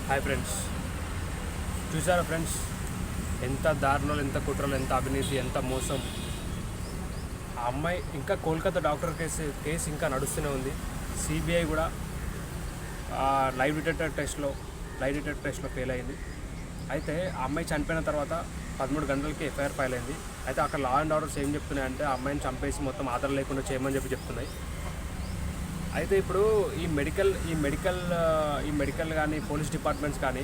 Hi friends, చూసారా friends, ఎంత దారుణాలు, ఎంత కుట్రలు, ఎంత అవినీతి, ఎంత మోసం. ఆ అమ్మాయి ఇంకా కోల్కతా డాక్టర్ కేసు ఇంకా నడుస్తూనే ఉంది. సిబిఐ కూడా లైవ్ డిటెక్టర్ టెస్ట్లో ఫెయిల్ అయింది. అయితే ఆ అమ్మాయి చనిపోయిన తర్వాత 13 గంటలకి ఎఫ్ఐఆర్ ఫైల్ అయింది. అయితే అక్కడ లా అండ్ ఆర్డర్స్ ఏం చెప్తున్నాయంటే ఆ అమ్మాయిని చంపేసి మొత్తం ఆధారం లేకుండా చేయమని చెప్తున్నాయి. అయితే ఇప్పుడు ఈ మెడికల్ కానీ పోలీస్ డిపార్ట్మెంట్స్ కానీ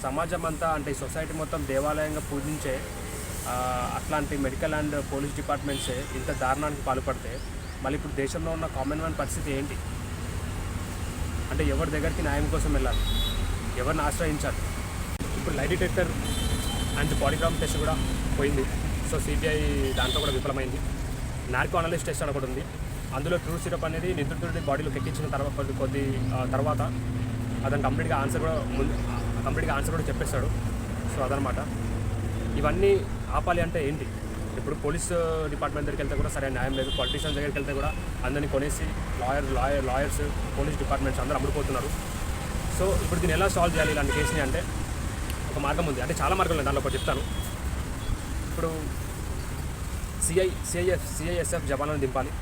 సమాజం అంతా అంటే ఈ సొసైటీ మొత్తం దేవాలయంగా పూజించే అట్లాంటి మెడికల్ అండ్ పోలీస్ డిపార్ట్మెంట్సే ఇంత దారుణానికి పాల్పడితే మళ్ళీ ఇప్పుడు దేశంలో ఉన్న కామన్ మ్యాన్ పరిస్థితి ఏంటి? అంటే ఎవరి దగ్గరికి న్యాయం కోసం వెళ్ళాలి, ఎవరిని ఆశ్రయించాలి? ఇప్పుడు lie detector and polygraph test కూడా పోయింది. సో సిబిఐ దాంట్లో కూడా విఫలమైంది. నార్కో అనాలిసిస్ టెస్ట్ అని ఒకటి ఉంది. అందులో ట్రూ సిరప్ అనేది నిద్రతుడి బాడీలోకి ఎక్కించిన తర్వాత అతను కంప్లీట్గా ఆన్సర్ కూడా చెప్పేస్తాడు. సో అదనమాట. ఇవన్నీ ఆపాలి అంటే ఏంటి? ఇప్పుడు పోలీస్ డిపార్ట్మెంట్ దగ్గరికి వెళ్తే కూడా సరైన న్యాయం లేదు. పొలిటీషియన్స్ దగ్గరికి వెళ్తే కూడా అందరినీ కొనేసి లాయర్స్ పోలీస్ డిపార్ట్మెంట్స్ అందరూ అమ్ముడుపోతున్నారు. సో ఇప్పుడు దీన్ని ఎలా సాల్వ్ చేయాలి ఇలాంటి కేసుని అంటే ఒక మార్గం ఉంది. అంటే చాలా మార్గాలు ఉన్నాయి, దాంట్లో ఒకటి చెప్తాను. ఇప్పుడు సిఐఎస్ఎఫ్ జవాన్లను దింపాలి.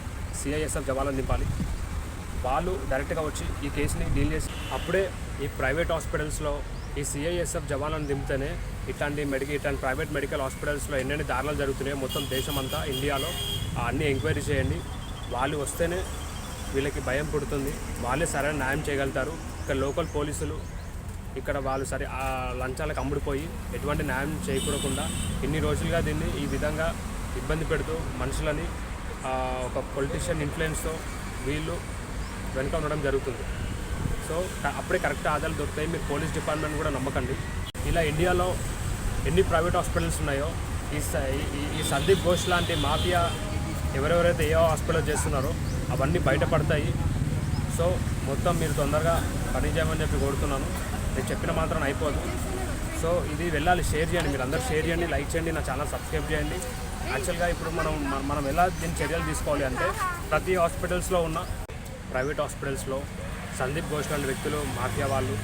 వాళ్ళు డైరెక్ట్గా వచ్చి ఈ కేసుని డీల్ చేసి అప్పుడే ఈ ప్రైవేట్ హాస్పిటల్స్లో ఈ సిఐఎస్ఎఫ్ జవాన్లను దింపితేనే ఇట్లాంటి ప్రైవేట్ మెడికల్ హాస్పిటల్స్లో ఎన్నెన్ని దారుణాలు జరుగుతున్నాయో మొత్తం దేశమంతా ఇండియాలో అన్నీ ఎంక్వైరీ చేయండి. వాళ్ళు వస్తేనే వీళ్ళకి భయం పుడుతుంది, వాళ్ళే సరైన న్యాయం చేయగలుగుతారు. ఇక్కడ లోకల్ పోలీసులు ఇక్కడ వాళ్ళు ఆ లంచాలకు అమ్ముడిపోయి ఎటువంటి న్యాయం చేయకూడకుండా ఇన్ని రోజులుగా దీన్ని ఈ విధంగా ఇబ్బంది పెడుతూ మనుషులని ఒక పొలిటీషియన్ ఇన్ఫ్లుయెన్స్తో వీళ్ళు వెనుక ఉండడం జరుగుతుంది. సో అప్పుడే కరెక్ట్ ఆధారాలు దొరుకుతాయి. మీరు పోలీస్ డిపార్ట్మెంట్ కూడా నమ్మకండి. ఇలా ఇండియాలో ఎన్ని ప్రైవేట్ హాస్పిటల్స్ ఉన్నాయో ఈ సందీప్ ఘోష్ లాంటి మాఫియా ఎవరెవరైతే ఏ హాస్పిటల్ చేస్తున్నారో అవన్నీ బయటపడతాయి. సో మొత్తం మీరు తొందరగా పని చేయమని చెప్పి కోరుతున్నాను. నేను చెప్పిన మాత్రం అయిపోదు. సో ఇది వెళ్ళాలి. షేర్ చేయండి, మీరు అందరూ షేర్ చేయండి, లైక్ చేయండి, నా ఛానల్ సబ్స్క్రైబ్ చేయండి. యాక్చువల్గా ఇప్పుడు మనం ఎలా దీన్ని చర్యలు తీసుకోవాలి అంటే ప్రతి హాస్పిటల్స్లో ఉన్న ప్రైవేట్ హాస్పిటల్స్లో సందీప్ ఘోష్ లాంటి వ్యక్తులు, మాఫియా వాళ్ళు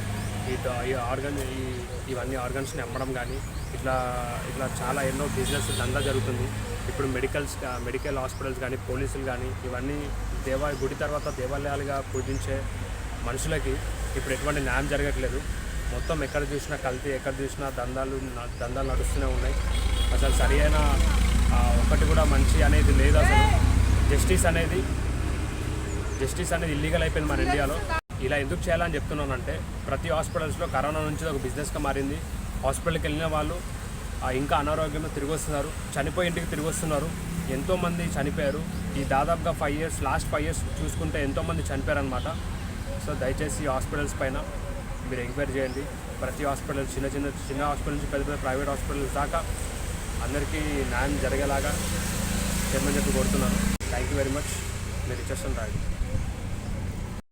ఇవన్నీ ఆర్గన్స్ని అమ్మడం కానీ ఇట్లా చాలా ఎన్నో బిజినెస్ దందా జరుగుతుంది. ఇప్పుడు మెడికల్ హాస్పిటల్స్ కానీ పోలీసులు కానీ ఇవన్నీ గుడి తర్వాత దేవాలయాలుగా పూజించే మనుషులకి ఇప్పుడు ఎటువంటి న్యాయం జరగట్లేదు. మొత్తం ఎక్కడ చూసినా కల్తీ, ఎక్కడ చూసినా దందాలు నడుస్తూనే ఉన్నాయి. అసలు సరి అయిన ఒకటి కూడా మంచి అనేది లేదు. అసలు జస్టిస్ అనేది ఇల్లీగల్ అయిపోయింది మన ఇండియాలో. ఇలా ఎందుకు చేయాలని చెప్తున్నానంటే ప్రతి హాస్పిటల్స్లో కరోనా నుంచి ఒక బిజినెస్గా మారింది. హాస్పిటల్కి వెళ్ళిన వాళ్ళు ఇంకా అనారోగ్యంతో తిరిగి వస్తున్నారు, చనిపోయి ఇంటికి తిరిగి వస్తున్నారు. ఎంతోమంది చనిపోయారు. ఈ దాదాపుగా లాస్ట్ 5 years చూసుకుంటే ఎంతోమంది చనిపోయారనమాట. సో దయచేసి హాస్పిటల్స్ పైన మీరు ఎంక్వైరీ చేయండి. ప్రతి హాస్పిటల్ చిన్న హాస్పిటల్ నుంచి పెద్ద ప్రైవేట్ హాస్పిటల్స్ దాకా అందరికీ న్యాయం జరిగేలాగా చేయమని చెప్పి కోరుతున్నాను. Thank you very much. మీరు ఇచ్చేస్తాను రాయండి.